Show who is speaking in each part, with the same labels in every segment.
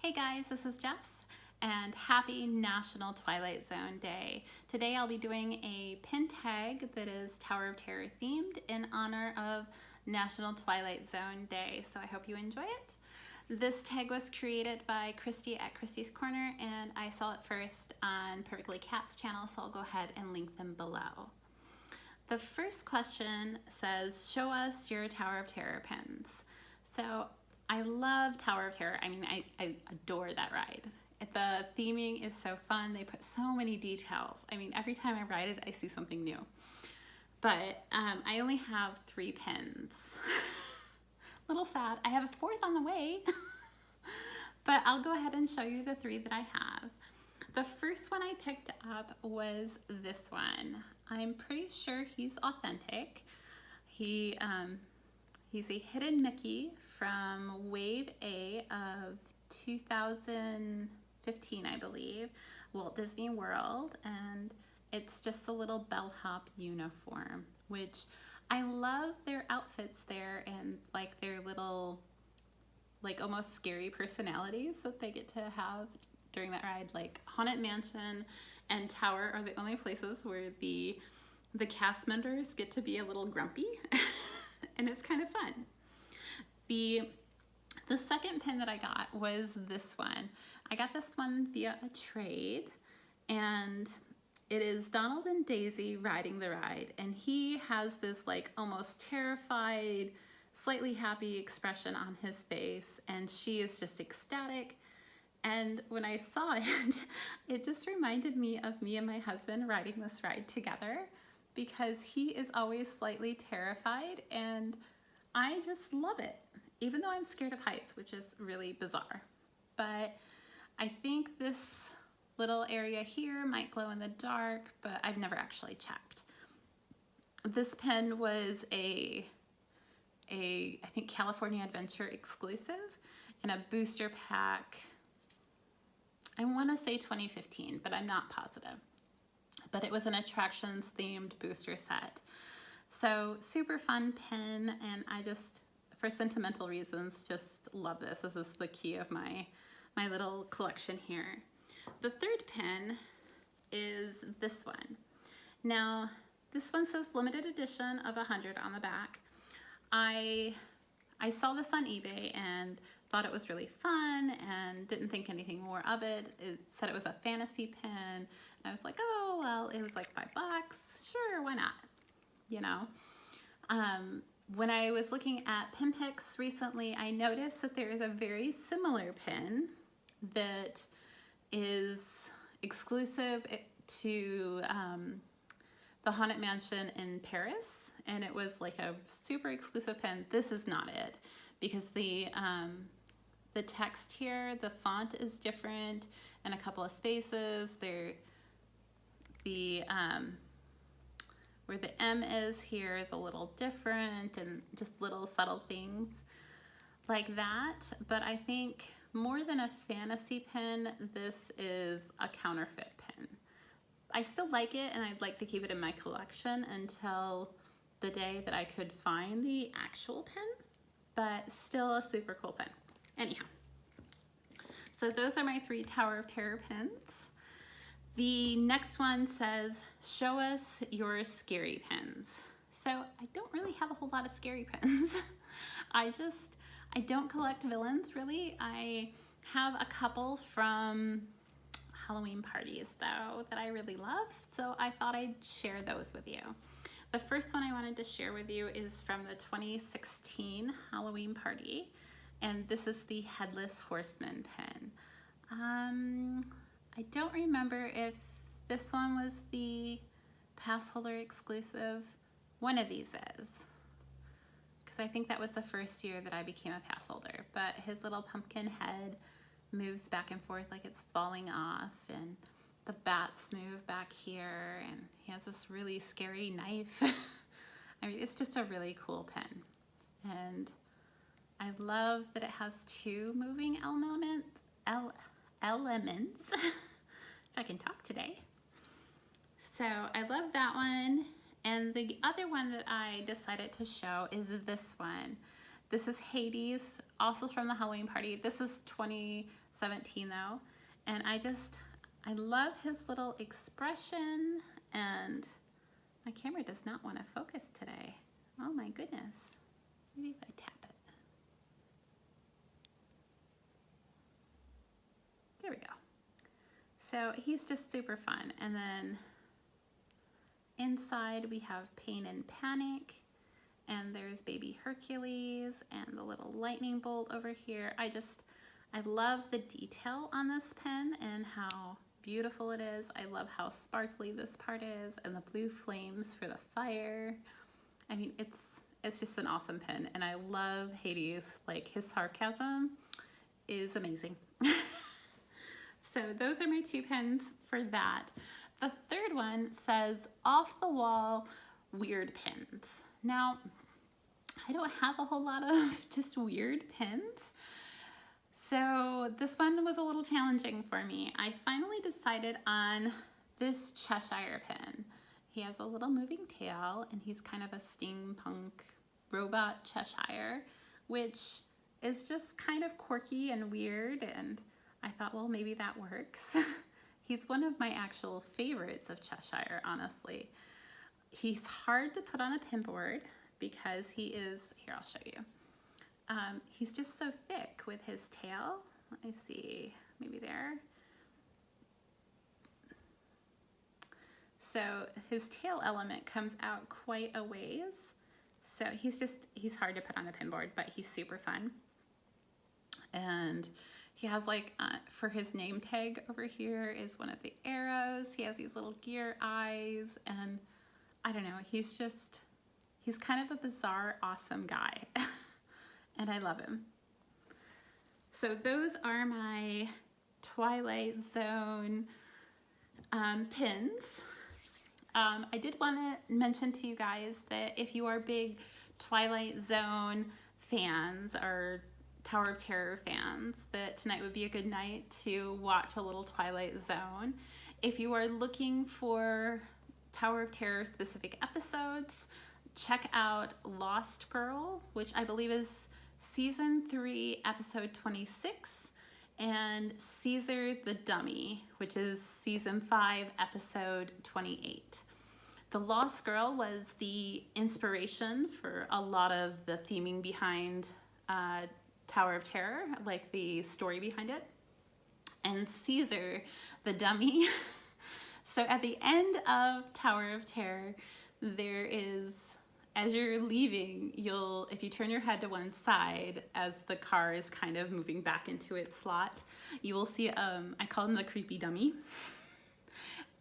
Speaker 1: Hey guys, this is Jess and happy National Twilight Zone Day. Today I'll be doing a pin tag that is Tower of Terror themed in honor of National Twilight Zone Day, so I hope you enjoy it. This tag was created by Christy at Christy's Corner and I saw it first on Perfectly Cat's channel, so I'll go ahead and link them below. The first question says, show us your Tower of Terror pins. So I love Tower of Terror. I mean, I adore that ride. The theming is so fun. They put so many details. I mean, every time I ride it, I see something new. But I only have 3 pins. A little sad. I have a 4th on the way. But I'll go ahead and show you the 3 that I have. The first one I picked up was this one. I'm pretty sure he's authentic. He's a hidden Mickey from Wave A of 2015, I believe, Walt Disney World, and it's just a little bellhop uniform, which I love their outfits there and like their little, like almost scary personalities that they get to have during that ride. Like Haunted Mansion and Tower are the only places where the cast members get to be a little grumpy and it's kind of fun. The second pin that I got was this one. I got this one via a trade, and it is Donald and Daisy riding the ride, and he has this like almost terrified, slightly happy expression on his face, and she is just ecstatic. And when I saw it, it just reminded me of me and my husband riding this ride together, because he is always slightly terrified and I just love it, even though I'm scared of heights, which is really bizarre. But I think this little area here might glow in the dark, but I've never actually checked. This pen was I think California Adventure exclusive in a booster pack. I want to say 2015, but I'm not positive. But it was an attractions themed booster set. So super fun pin, and I just, for sentimental reasons, just love this. This is the key of my little collection here. The third pin is this one. Now, this one says limited edition of 100 on the back. I saw this on eBay and thought it was really fun and didn't think anything more of it. It said it was a fantasy pin, and I was like, oh, well, it was like $5. Sure, why not? You know? When I was looking at pin picks recently, I noticed that there is a very similar pin that is exclusive to the Haunted Mansion in Paris, and it was like a super exclusive pin. This is not it, because the text here, the font is different in a couple of spaces. Where the M is here is a little different, and just little subtle things like that. But I think more than a fantasy pin, this is a counterfeit pin. I still like it, and I'd like to keep it in my collection until the day that I could find the actual pin, but still a super cool pin. Anyhow, so those are my 3 Tower of Terror pins. The next one says, show us your scary pins. So I don't really have a whole lot of scary pins. I don't collect villains really. I have a couple from Halloween parties though that I really love, so I thought I'd share those with you. The first one I wanted to share with you is from the 2016 Halloween party, and this is the Headless Horseman pin. I don't remember if this one was the pass holder exclusive. One of these is, because I think that was the first year that I became a pass holder. But his little pumpkin head moves back and forth like it's falling off, and the bats move back here, and he has this really scary knife. I mean, it's just a really cool pen. And I love that it has 2 moving elements. If I can talk today. So I love that one. And the other one that I decided to show is this one. This is Hades also from the Halloween party. This is 2017 though. And I love his little expression, and my camera does not want to focus today. Oh my goodness. Maybe if I tap it. There we go. So he's just super fun. And then inside we have Pain and Panic, and there's baby Hercules and the little lightning bolt over here. I love the detail on this pen and how beautiful it is. I love how sparkly this part is, and the blue flames for the fire. I mean, it's just an awesome pen, and I love Hades. Like, his sarcasm is amazing. So those are my 2 pens for that. The third one says off the wall weird pens. Now, I don't have a whole lot of just weird pens, so this one was a little challenging for me. I finally decided on this Cheshire pen. He has a little moving tail, and he's kind of a steampunk robot Cheshire, which is just kind of quirky and weird, and I thought, well, maybe that works. He's one of my actual favorites of Cheshire, honestly. He's hard to put on a pin board because he is, here, I'll show you. He's just so thick with his tail. Let me see, maybe there. So his tail element comes out quite a ways. So he's hard to put on a pin board, but he's super fun. And he has like, for his name tag over here is one of the arrows. He has these little gear eyes, and I don't know, he's kind of a bizarre, awesome guy. And I love him. So those are my Twilight Zone pins. I did want to mention to you guys that if you are big Twilight Zone fans or Tower of Terror fans, that tonight would be a good night to watch a little Twilight Zone. If you are looking for Tower of Terror specific episodes, check out Lost Girl, which I believe is season 3, episode 26, and Caesar the Dummy, which is season 5, episode 28. The Lost Girl was the inspiration for a lot of the theming behind Tower of Terror, like the story behind it. And Caesar the Dummy. So at the end of Tower of Terror, there is, as you're leaving, if you turn your head to one side as the car is kind of moving back into its slot, you will see, I call him the creepy dummy.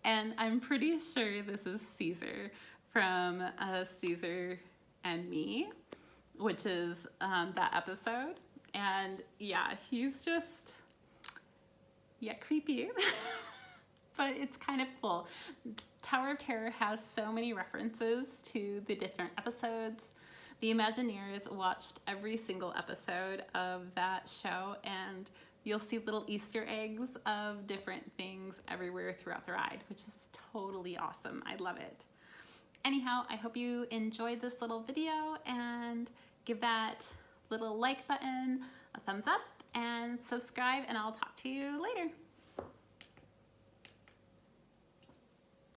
Speaker 1: And I'm pretty sure this is Caesar from Caesar and Me, which is that episode. And yeah, he's just, creepy. But it's kind of cool. Tower of Terror has so many references to the different episodes. The Imagineers watched every single episode of that show, and you'll see little Easter eggs of different things everywhere throughout the ride, which is totally awesome. I love it. Anyhow, I hope you enjoyed this little video, and give that little like button a thumbs up and subscribe, and I'll talk to you later.